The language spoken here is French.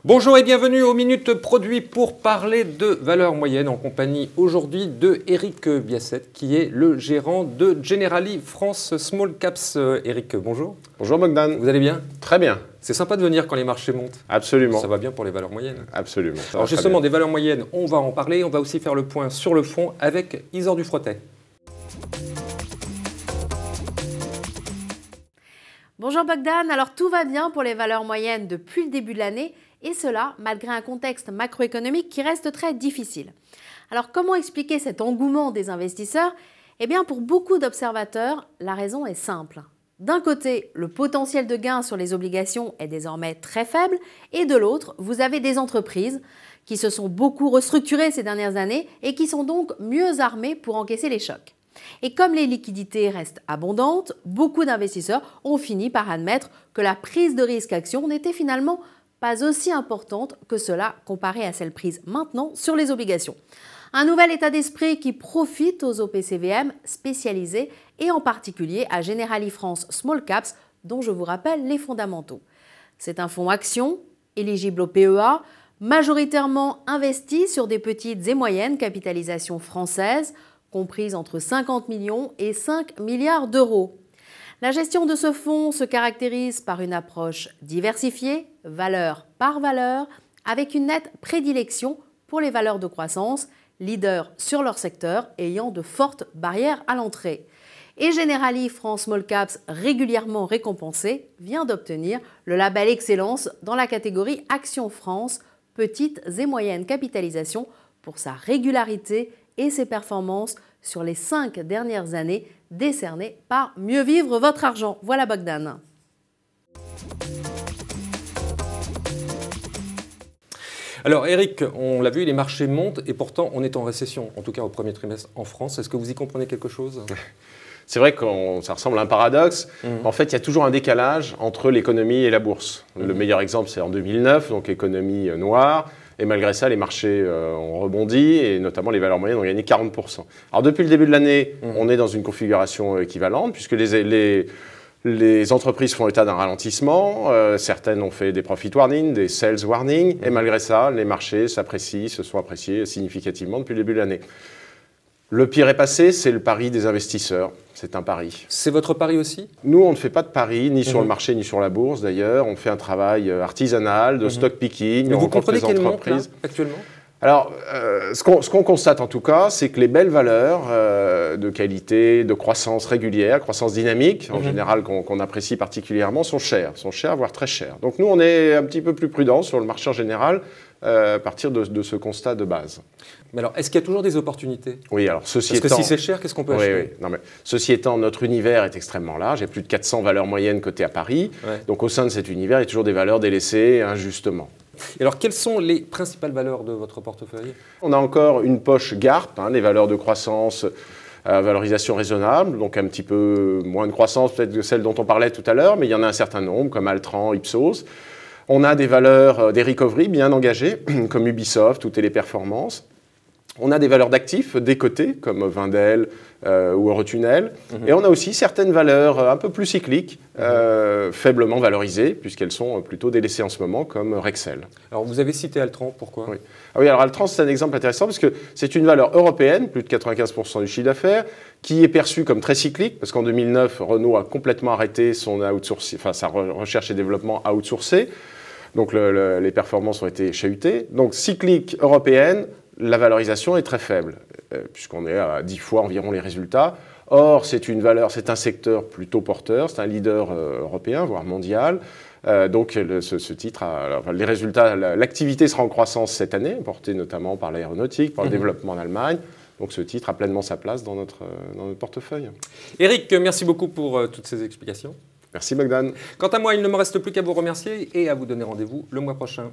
Bonjour et bienvenue aux Minutes Produits pour parler de valeur moyenne en compagnie aujourd'hui de Eric Biasset qui est le gérant de Generali France Small Caps. Eric, bonjour. Bonjour Bogdan. Vous allez bien? Très bien. C'est sympa de venir quand les marchés montent. Absolument. Ça va bien pour les valeurs moyennes. Absolument. Alors justement, des valeurs moyennes, on va en parler. On va aussi faire le point sur le fond avec Isor Dufrotet. Bonjour Bogdan, alors tout va bien pour les valeurs moyennes depuis le début de l'année et cela malgré un contexte macroéconomique qui reste très difficile. Alors comment expliquer cet engouement des investisseurs? Eh bien pour beaucoup d'observateurs, la raison est simple. D'un côté, le potentiel de gain sur les obligations est désormais très faible et de l'autre, vous avez des entreprises qui se sont beaucoup restructurées ces dernières années et qui sont donc mieux armées pour encaisser les chocs. Et comme les liquidités restent abondantes, beaucoup d'investisseurs ont fini par admettre que la prise de risque action n'était finalement pas aussi importante que cela comparé à celle prise maintenant sur les obligations. Un nouvel état d'esprit qui profite aux OPCVM spécialisés et en particulier à Generali France Small Caps dont je vous rappelle les fondamentaux. C'est un fonds action éligible au PEA, majoritairement investi sur des petites et moyennes capitalisations françaises, comprise entre 50 millions et 5 milliards d'euros. La gestion de ce fonds se caractérise par une approche diversifiée, valeur par valeur, avec une nette prédilection pour les valeurs de croissance, leaders sur leur secteur ayant de fortes barrières à l'entrée. Et Generali France Small Caps, régulièrement récompensé, vient d'obtenir le label Excellence dans la catégorie Action France, petites et moyennes capitalisations pour sa régularité et ses performances sur les 5 dernières années décernées par Mieux Vivre Votre Argent. Voilà Bogdan. Alors Eric, on l'a vu, les marchés montent et pourtant on est en récession, en tout cas au premier trimestre en France. Est-ce que vous y comprenez quelque chose? C'est vrai que ça ressemble à un paradoxe. En fait, il y a toujours un décalage entre l'économie et la bourse. Le meilleur exemple, c'est en 2009, donc économie noire. Et malgré ça, les marchés ont rebondi et notamment les valeurs moyennes ont gagné 40%. Alors depuis le début de l'année, on est dans une configuration équivalente puisque les entreprises font état d'un ralentissement. Certaines ont fait des profit warnings, des sales warnings. Et malgré ça, les marchés se sont appréciés significativement depuis le début de l'année. Le pire est passé, c'est le pari des investisseurs. C'est un pari. C'est votre pari aussi? Nous, on ne fait pas de pari, ni sur le marché, ni sur la bourse d'ailleurs. On fait un travail artisanal, de stock picking. Mais vous comprenez quelle monte là, actuellement? Alors, ce qu'on constate en tout cas, c'est que les belles valeurs de qualité, de croissance régulière, croissance dynamique, en général qu'on apprécie particulièrement, sont chères, voire très chères. Donc nous, on est un petit peu plus prudents sur le marché en général, à partir de ce constat de base. Mais alors, est-ce qu'il y a toujours des opportunités? Oui, alors ceci étant... Parce que si c'est cher, qu'est-ce qu'on peut acheter? Oui. Non, mais ceci étant, notre univers est extrêmement large. Il y a plus de 400 valeurs moyennes cotées à Paris. Ouais. Donc au sein de cet univers, il y a toujours des valeurs délaissées injustement. Et alors, quelles sont les principales valeurs de votre portefeuille? On a encore une poche GARP, les valeurs de croissance à valorisation raisonnable, donc un petit peu moins de croissance peut-être que celle dont on parlait tout à l'heure, mais il y en a un certain nombre, comme Altran, Ipsos. On a des valeurs, des recovery bien engagées, comme Ubisoft ou Téléperformance. On a des valeurs d'actifs décotées, comme Wendel ou Eurotunnel. Et on a aussi certaines valeurs un peu plus cycliques, faiblement valorisées, puisqu'elles sont plutôt délaissées en ce moment, comme Rexel. Alors, vous avez cité Altran, pourquoi? Oui. Ah oui, alors Altran, c'est un exemple intéressant, parce que c'est une valeur européenne, plus de 95% du chiffre d'affaires, qui est perçue comme très cyclique, parce qu'en 2009, Renault a complètement arrêté son sa recherche et développement outsourcé. Donc les performances ont été chahutées. Donc cyclique européenne, la valorisation est très faible, puisqu'on est à 10 fois environ les résultats. Or, c'est une valeur, c'est un secteur plutôt porteur, c'est un leader européen, voire mondial. Donc ce titre, les résultats, l'activité sera en croissance cette année, portée notamment par l'aéronautique, par le développement en Allemagne. Donc ce titre a pleinement sa place dans notre portefeuille. Eric, merci beaucoup pour toutes ces explications. Merci Bogdan. Quant à moi, il ne me reste plus qu'à vous remercier et à vous donner rendez-vous le mois prochain.